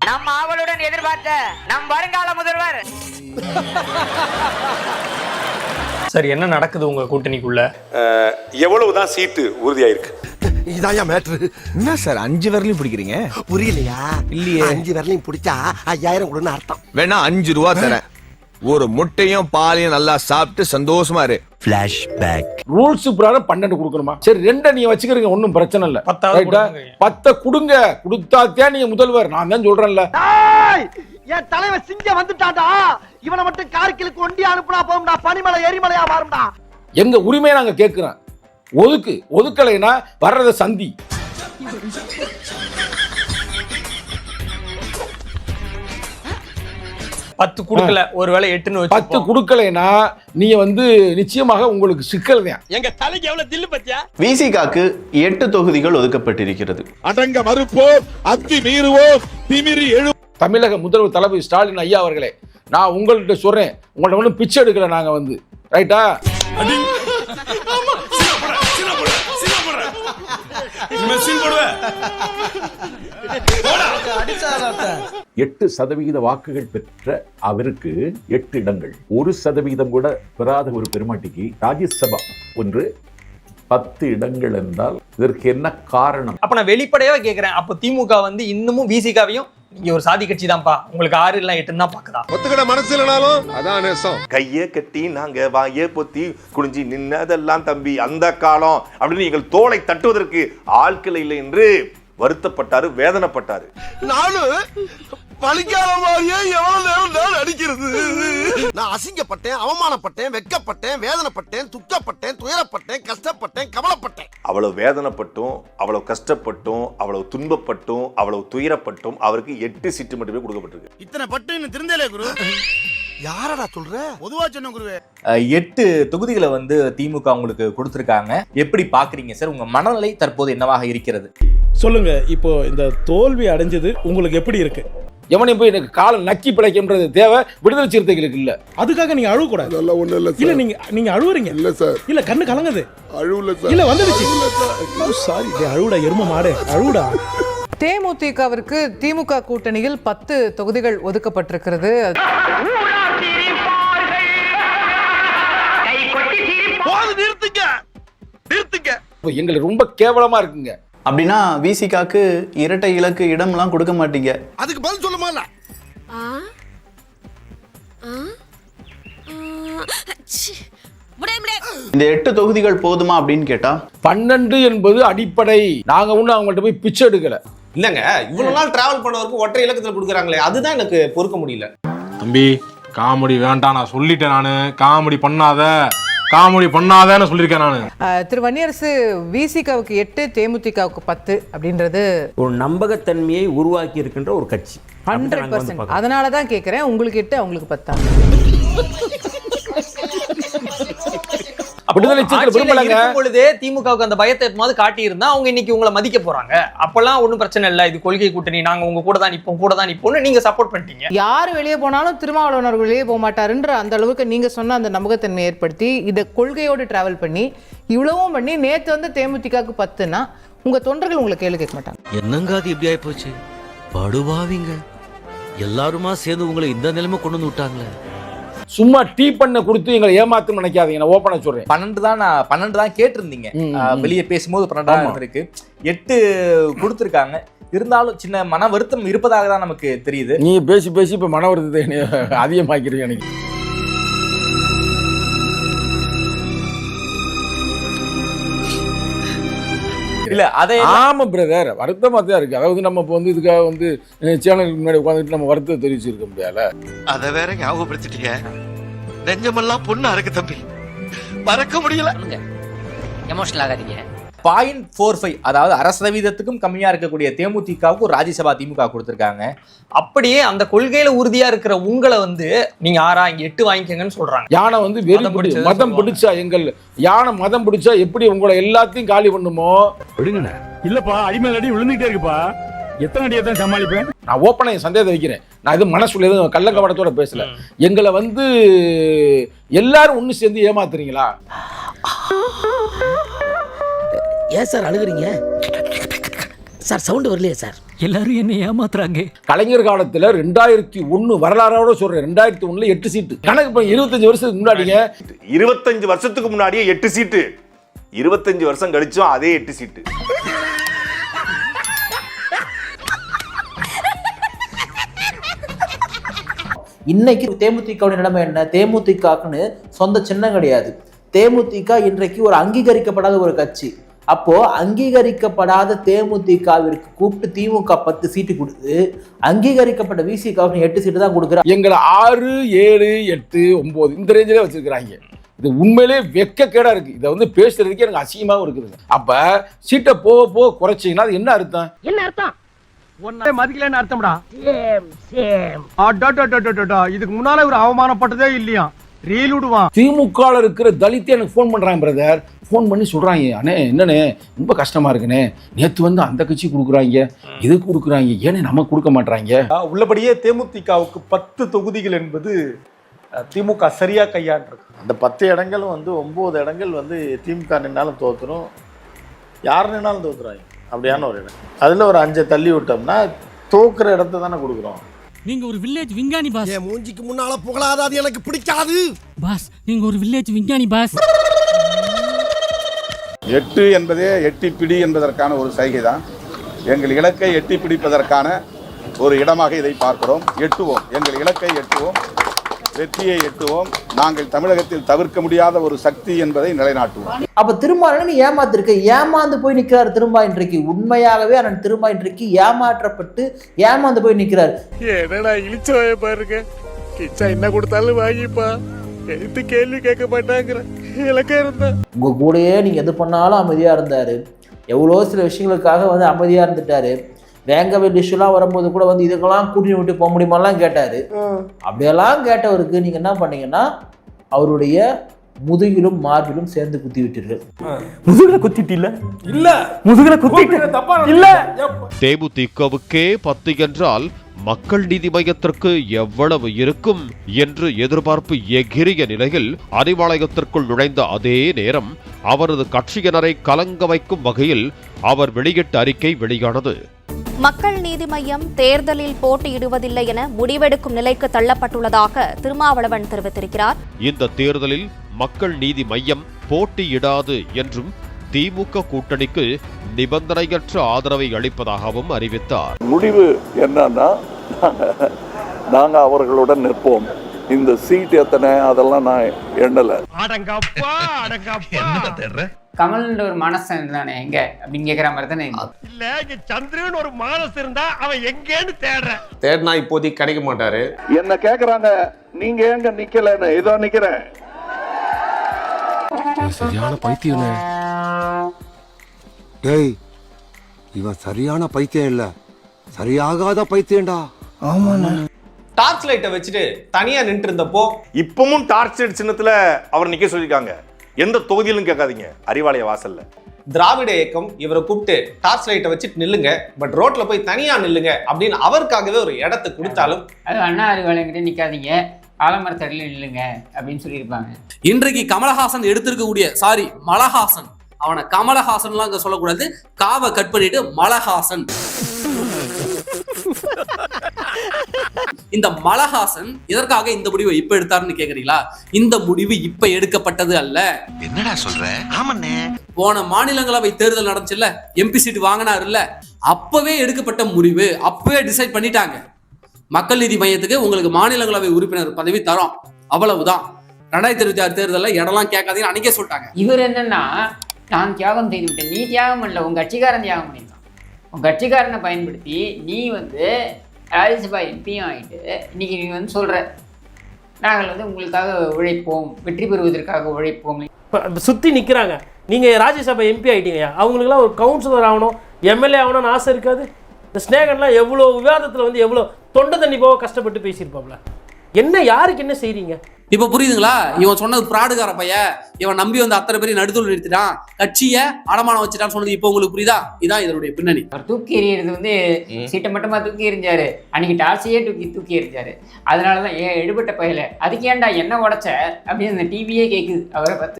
நம் ஆவலுடன் எதிர்பார்த்த நம் வருங்கால முதல்வர். சரி, என்ன நடக்குது உங்க கூட்டணிக்குள்ள? எவ்வளவுதான் சீட்டு உறுதியாயிருக்கு? இதான் மேட்ரு. என்ன சார் 5 விரலையும் பிடிக்கிறீங்க? புரியலையா? இல்லையே. 5 விரலையும் பிடிச்சா 5000 கொடுன்னு அர்த்தம். வேணா 5 ரூபா தரேன். ஒரு முட்டையும் பாலையும் நல்லா சாப்பிட்டு சந்தோஷமா இரு. ஃபிளாஷ்பேக். ரூல்ஸ் பிரகாரம் 12 கொடுக்கணுமா? சரி, 2 நீங்க வச்சுக்கிறீங்க, ஒன்னும் பிரச்சனை இல்ல. 10 கொடுங்க. கொடுத்தாத்தே நீங்க முதல்வர். நான் தான் சொல்றேன்ல. என் தலைவன் சிங்க வந்துட்டாடா. இவனை மட்டும் கார்கிலுக்கு ஒண்டி அனுப்புனா போகும்டா. பனிமலை எரிமலையா மாறும்டா. எங்க உரிமையை நாங்க கேட்கிறோம். ஒதுக்கலைன்னா வர்றத சந்தி. பத்து குடுக்கல, ஒருவேளை 8ன்னு 10 குடுக்கலைன்னா நீங்க நிச்சயமாக உங்களுக்கு சிக்கல் தான். எங்க தலைக்கு எவ்வளவு தில்லு பத்தியா? விசிகாக்கு 8 தொகுதிகள் ஒதுக்கப்பட்டிருக்கிறது. அடங்க மறுப்போம், அத்தி மீறுவோம், திமிரி எழு. தமிழக முதல்வர் தளபதி ஸ்டாலின் ஐயா அவர்களே, நான் உங்கள்கிட்ட சொல்றேன், உங்கள்ட்ட ஒன்றும் பிச்சை எடுக்கல. நாங்க ரைட்டா? 8% வாக்குகள் பெற்ற அவருக்கு 8 இடங்கள், 1% கூட பெறாத ஒரு பெருமாட்டிக்கு ராஜ்யசபா 10 இடங்கள் என்றால் இதற்கு என்ன காரணம்? அப்ப நான் வெளிப்படையாவே கேக்குறேன், அப்ப திமுக இன்னமும் விசிகாவையும் நீங்க ஒரு சாதி கட்சி தான்ப்பா, உங்களுக்கு 6 இல்ல 8 தான் பாக்குதா? ஒத்துக்கிட மனசு இல்லனாலும் அதான் நேசம். கையை கட்டி நாங்க வாயே பொத்தி குடிஞ்சி நின்னதெல்லாம் தம்பி அந்த காலம் அப்படின்னு நீங்கள் தோலை தட்டுவதற்கு ஆட்கள் இல்லை என்று வருத்தப்பட்டாரு, வேதனைப்பட்டாரு. நானும் பழிக்காத மாதிரியே எவ்வளவு நேரம் நான் அடிக்கிறது. நான் அசிங்கப்பட்டேன், அவமானப்பட்டேன், வெட்கப்பட்டேன், வேதனைப்பட்டேன், துக்கப்பட்டேன், துயரப்பட்டேன், கஷ்டப்பட்டேன், கவலைப்பட்டேன். அவ்வளவு வேதனைப்பட்டும், அவ்வளவு கஷ்டப்பட்டும், அவ்வளவு துன்பப்பட்டும், அவ்வளவு துயரப்பட்டும் அவருக்கு 8 சீட்டு மட்டுமே கொடுக்கப்பட்டிருக்கு. இத்தனை பட்டு இன்னும் திருந்தலே குரு. யாரடா சொல்ற? பொதுவா சொன்ன குருவே. 8 தொகுதிகளை திமுக உங்களுக்கு கொடுத்திருக்காங்க. எப்படி பாக்குறீங்க சார்? உங்க மனநிலை தற்போது என்னவாக இருக்கிறது? சொல்லுங்க. இப்போ இந்த தோல்வி அடைஞ்சது உங்களுக்கு எப்படி இருக்கு? எவனையும் போய் எனக்கு காலம் நக்கி பிழைக்கின்றது தேவை விடுதலை சிறுத்தைகளுக்கு இல்ல. அதுக்காக நீங்க அழுவ கூடாது. அதெல்லாம் ஒண்ணு இல்ல இல்ல, நீங்க அழுவுறீங்க. இல்ல சார், இல்ல கண்ணு கலங்குது. அழுவல சார். இல்ல வந்துடுச்சு. சாரி, அழுவுடா எரும மாடு, அழுவுடா. தேமுதிகவிற்கு திமுக கூட்டணியில் 10 தொகுதிகள் ஒதுக்கப்பட்டிருக்கிறது. எங்களுக்கு ரொம்ப கேவலமா இருக்குங்க. அப்படின்னா விசிகாக்கு இரட்டை இலக்கு இடம்லாம் கொடுக்க மாட்டீங்க. அதுக்கு பதில் சொல்லுமா? இந்த 8 தொகுதிகள் போதுமா அப்படின்னு கேட்டா 12 என்பது அடிப்படை. நாங்க அவங்கள்ட்ட போய் பிச்சை எடுக்கல. இல்லங்க, இவ்வளவு நாள் டிராவல் பண்ணவருக்கு ஒற்றை இலக்கத்துல கொடுக்குறாங்களே, அதுதான் எனக்கு பொறுக்க முடியல. தம்பி, காமெடி வேண்டாம், நான் சொல்லிட்டேன். நானு காமெடி பண்ணாதன்னு சொல்லியிருக்கேன் நானு. திரு வன்னியரசு, விசிகாவுக்கு 8, தேமுதிகவுக்கு 10 அப்படின்றது ஒரு நம்பகத்தன்மையை உருவாக்கி இருக்கின்ற ஒரு கட்சி. 100%. அதனாலதான் கேட்கிறேன், உங்களுக்கு 8 அவங்களுக்கு 10. பொழுதே திமுகவுக்கு அந்த பயத்தை காட்டி இருந்தா அவங்க இன்னைக்கு உங்களை மதிக்க போறாங்க. அப்பெல்லாம் ஒண்ணும் பிரச்சனை இல்ல, இது கொள்கை கூட்டணி, நாங்க உங்க கூட தான் நிப்போம்னு நீங்க சப்போர்ட் பண்ணிட்டீங்க. யாரு வெளியே போனாலும் திருமாவளவன் வெளியே போக மாட்டாருன்ற அந்த அளவுக்கு நீங்க சொன்ன அந்த நம்பகத்தன்மை ஏற்படுத்தி இத கொள்கையோடு டிராவல் பண்ணி இவ்வளவும் பண்ணி நேத்து தேமுதிகவுக்கு 10னா உங்க தொண்டர்கள் உங்களை கேள்வி கேட்க மாட்டாங்க. என்னங்க அது இப்படி ஆயி போச்சு? படுபாவிங்க எல்லாருமா சேர்ந்து உங்களை இந்த நிலைமை கொண்டு வந்து விட்டாங்களே. சும்மா டீ பண்ண கொடுத்து எங்களை ஏமாத்து நினைக்காதீங்க. நான் ஓப்பனா சொல்றேன். 12 தான் கேட்டிருந்தீங்க. வெளியே பேசும்போது 12 இருக்கு. 8 கொடுத்திருக்காங்க. இருந்தாலும் சின்ன மன வருத்தம் இருப்பதாக தான் நமக்கு தெரியுது. நீ பேசி இப்ப மன வருத்தத்தை அதிகமாக்கிறீங்க. எனக்கு இல்ல அதே ஆமா பிரதர், வருத்தமா தான் இருக்கு. அதாவது நம்ம இதுக்காக சேனலுக்கு முன்னாடி உட்காந்துட்டு நம்ம வருத்தத்தை தெரிவிச்சிருக்க முடியல. அத வேற ஞாபகப்படுத்திட்டீங்க. நெஞ்சமெல்லாம் பொண்ணா இருக்கு தம்பி, மறக்க முடியல. எமோஷனல் ஆகாதீங்க. 0.45, அதாவது 1% கம்மியா இருக்கக்கூடிய தேமுதிகவுக்கு ஒரு ராஜ்யசபா திமுக கொடுத்திருக்காங்க. அப்படியே அந்த கொள்கையில உறுதியா இருக்கிற உங்களை நீங்க 6 இங்க 8 வாங்கிக்கங்கன்னு சொல்றாங்க. யானை மதம் பிடிச்சா யானை மதம் பிடிச்சா எப்படி உங்களை எல்லாத்தையும் காலி பண்ணுமோ? விடுங்கண்ணே. இல்லப்பா, அடிமேல் அடி விழுந்துட்டே இருக்குப்பா. எத்தனை அடியை தான் சமாளிப்பேன்? நான் ஓப்பனா என் சந்தேகத்தை வைக்கிறேன். நான் இது மனசுல எதுவும் கள்ளக்கபடத்தோட பேசல. எங்களை எல்லாரும் ஒண்ணு சேர்ந்து ஏமாத்துறீங்களா? ஏன் சார் அழுகுறீங்க சார்? சவுண்ட் வரலையே சார்? எல்லாரும் என்ன ஏமாத்துறாங்க. கலைஞர் காலத்துல 2001 வரலாறோட சொல்றேன், 2001 8 சீட்டு கணக்கு பண்ணி 25 வருஷத்துக்கு முன்னாடிங்க. 25 வருஷத்துக்கு முன்னாடியே 8 சீட்டு, 25 வருஷம் கழிச்சும் அதே 8 சீட்டு. இன்னைக்கு தேமுதிக நிலைமை என்ன? தேமுதிகன்னு சொந்த சின்னம் கிடையாது. தேமுதிக இன்றைக்கு ஒரு அங்கீகரிக்கப்படாத ஒரு கட்சி. அப்போ அங்கீகரிக்கப்படாத தேமுதிகவிற்கு கூப்பிட்டு திமுக 10 சீட்டு கொடுத்து அங்கீகரிக்கப்பட்ட விசிகாவுக்கு 8 சீட்டு தான் கொடுக்குறாங்க. எங்களை 6, 7, 8, 9 இந்த ரேஞ்சிலே வச்சிருக்கிறாங்க. இது உண்மையிலே வெக்கக்கேடா இருக்கு. இதை வந்து பேசுறதுக்கே எனக்கு அசிங்கமாவும் இருக்குது. அப்ப சீட்டை போக போக குறைச்சிங்கன்னா அது என்ன அர்த்தம்? என்ன அர்த்தம்? ஒன்னே மதிக்கலன்னு அர்த்தம்டா. இதுக்கு முன்னால ஒரு அவமானப்பட்டதே இல்லையா? ரீல் விடுவான். திமுக இருக்கிற தலித்தே எனக்கு ஃபோன் பண்றாங்க பிரதர். ஃபோன் பண்ணி சொல்றாங்க, அண்ணே என்னண்ணே ரொம்ப கஷ்டமா இருக்குண்ணே, நேற்று வந்து அந்த கட்சி கொடுக்குறாங்க, இது கொடுக்குறாங்க, ஏன்னே நமக்கு கொடுக்க மாட்டாங்க. உள்ளபடியே தேமுதிகவுக்கு 10 தொகுதிகள் என்பது திமுக சரியா கையாண்டிருக்கு. அந்த 10 இடங்களும் வந்து 9 இடங்கள் வந்து திமுக நின்னாலும் தோத்துரும், யார் நின்னாலும் தோத்துறாங்க. அப்படியான ஒரு இடம். அதுல ஒரு 5 தள்ளி விட்டோம்னா தோக்குற இடத்த தானே கொடுக்குறோம். நீங்க ஒரு வில்லேஜ் விஞ்ஞானி பாஸ். என் மூஞ்சிக்கு முன்னால புகழாத, அது எனக்கு பிடிக்காது பாஸ். நீங்க ஒரு வில்லேஜ் விஞ்ஞானி பாஸ். 8 என்பதே எட்டிப்பிடி என்பதற்கான ஒரு சைகை தான். எங்கள் இலக்கை எட்டி பிடிப்பதற்கான ஒரு இடமாக இதை பார்க்கிறோம். எட்டுவோம், எங்கள் இலக்கை எட்டுவோம், வெற்றியை எட்டுவோம். நாங்கள் தமிழகத்தில் தவிர்க்க முடியாத ஒரு சக்தி என்பதை நிலைநாட்டுவோம். அப்ப திருமாவளவன் ஏமாத்திருக்க, ஏமாந்து போய் நிற்கிறார் திரும்ப. இன்றைக்கு உண்மையாகவே அண்ணன் திரும்ப இன்றைக்கு ஏமாற்றப்பட்டு ஏமாந்து போய் நிற்கிறார். என்னடா இழிச்சவாய பாருங்க, கிச்சா என்ன கொடுத்தாலும் வாங்கிப்பா, எடுத்து கேள்வி கேட்க மாட்டாங்கிற இலக்கா இருந்தா. உங்க கூடயே நீங்க எது பண்ணாலும் அமைதியா இருந்தாரு. எவ்வளோ சில விஷயங்களுக்காக வந்து அமைதியா இருந்துட்டாரு. வேங்கவேல் இஷ்யூலாம் வரும்போது கூட வந்து இதுக்கெல்லாம் கூட்டணி விட்டு போக முடியுமாலாம் கேட்டாரு. அப்படியெல்லாம் கேட்டவருக்கு நீங்க என்ன பண்ணீங்கன்னா அவருடைய முதுகிலும் மார்பிலும் சேர்ந்து குத்தி விட்டீர்கள். முதுகுல குத்திட்டு இல்ல முதுகுல குத்திட்டு தப்பா இல்ல. தேமுதிகவுக்கே 10 என்றால் மக்கள் நீதி மையத்திற்கு எவ்வளவு இருக்கும் என்று எதிர்பார்ப்பு எகிரிய நிலையில் அறிவாலயத்திற்குள் நுழைந்த அதே நேரம் அவரது கட்சியினரை கலங்க வைக்கும் வகையில் அவர் வெளியிட்ட அறிக்கை வெளியானது. மக்கள் நீதி மய்யம் தேர்தலில் போட்டியிடுவதில்லை என முடிவெடுக்கும் நிலைக்கு தள்ளப்பட்டுள்ளதாக திருமாவளவன் தெரிவித்திருக்கிறார். இந்த தேர்தலில் மக்கள் நீதி மய்யம் போட்டியிடாது என்றும் திமுக கூட்டணிக்கு நிபந்தனையற்ற ஆதரவை அளிப்பதாகவும் அறிவித்தார். முடிவு என்னன்னா, நாங்க அவர்களுடன் நிற்போம். இந்த சீட் எத்தனை அதெல்லாம் நான் எண்ணல. அடங்கப்பா அடங்கப்பா. கமல் ஒரு மனசன் தானே எங்க அப்படின்னு கேக்குற மாதிரி தானே. இல்ல, இங்க சந்திரன் ஒரு மானஸ் இருந்தா அவன் எங்கேன்னு தேடுறேன். தேடினா இப்போதைக்கு கிடைக்க மாட்டாரு. என்ன கேக்குறாங்க, நீங்க எங்க நிக்கலன்னு. இதோ நிக்கிறேன். சரியான பைத்தியம். டேய், இவன் சரியான பைத்தியம் இல்ல, சரியாகாத பைத்தியம்டா. ஆமாண்ணா. டார்ச் லைட்டை வச்சுட்டு தனியா நின்று இருந்தப்போ இப்பவும் டார்ச் லைட் சின்னத்துல அவர் நிக்க சொல்லிருக்காங்க. எந்த தொகுதியிலும் கேட்காதீங்க, அறிவாலய வாசல்ல. திராவிட இயக்கம் இவரை கூப்பிட்டு டார்ச் லைட்டை வச்சுட்டு நில்லுங்க, பட் ரோட்ல போய் தனியா நில்லுங்க அப்படின்னு அவருக்காகவே ஒரு இடத்தை கொடுத்தாலும் அது அண்ணா அறிவாலயங்கிட்ட நிக்காதீங்க, ஆலமரத்தடியில் நில்லுங்க அப்படின்னு சொல்லியிருப்பாங்க. இன்றைக்கு கமலஹாசன் எடுத்திருக்கக்கூடிய மலஹாசன், அவனை கமலஹாசன்லாம் அங்க சொல்லக்கூடாது, காவை கட் பண்ணிட்டு மலஹாசன். இந்த மலஹாசன் எதற்காக இந்த முடிவை இப்ப எடுத்தாருன்னு கேக்குறீங்களா? இந்த முடிவு இப்ப எடுக்கப்பட்டது அல்ல. என்னடா சொல்ற? ஆமாண்ணே. போன மாநிலங்களவை தேர்தல் நடந்துச்சுல்ல, எம்பி சீட் வாங்கினார் இல்ல, அப்பவே எடுக்கப்பட்ட முடிவு. அப்பவே டிசைட் பண்ணிட்டாங்க, மக்கள் நீதி மையத்துக்கு உங்களுக்கு மாநிலங்களவை உறுப்பினர் பதவி தரோம், அவ்வளவுதான். 2026 தேர்தலில் இடம்லாம் கேட்காதீங்கன்னு அன்னைக்கே சொல்லிட்டாங்க. இவர் என்னன்னா, நான் தியாகம் செய்து விட்டேன், நீ தியாகம் பண்ணல, உங்க கட்சிக்காரன் தியாகம் பண்ணிருக்கான். உங்க கட்சிக்காரனை பயன்படுத்தி நீ வந்து ராஜ்யசபா எம்பியும் ஆகிட்டு இன்னைக்கு நீ வந்து சொல்ற நாங்கள் வந்து உங்களுக்காக உழைப்போம், வெற்றி பெறுவதற்காக உழைப்போம். சுத்தி நிக்கிறாங்க. நீங்க ராஜ்யசபா எம்பி ஆயிட்டீங்க, அவங்களுக்குலாம் ஒரு கவுன்சிலர் ஆகணும், எம்எல்ஏ ஆகணும்னு ஆசை இருக்காது? இந்த ஸ்நேகன்லாம் எவ்வளோ விவாதத்தில் வந்து எவ்வளோ தொண்டை தண்ணி போக கஷ்டப்பட்டு பேசியிருப்பாப்ல. என்ன யாருக்கு என்ன செய்றீங்க இப்ப புரியுதுங்களா? இவன் சொன்னது பிராடுகார பையன், இவன் நம்பி வந்து அத்தனை பேரையும் நடுத்தூர் நிறுத்திட்டான், கட்சியை அடமானம் வச்சுட்டான்னு சொன்னது இப்போ உங்களுக்கு புரியுதா? இதான் இதனுடைய பின்னணி. அவர் தூக்கி எறிகிறது வந்து சீட்டை மட்டுமா தூக்கி எறிஞ்சாரு, அன்னைக்கு டார்ச்சையே தூக்கி எறிஞ்சாரு. அதனாலதான் எடுபட்ட பயில அதுக்கு ஏன்டா என்ன உடைச்ச அப்படின்னு அந்த டிவியே கேட்குது அவரை பார்த்து.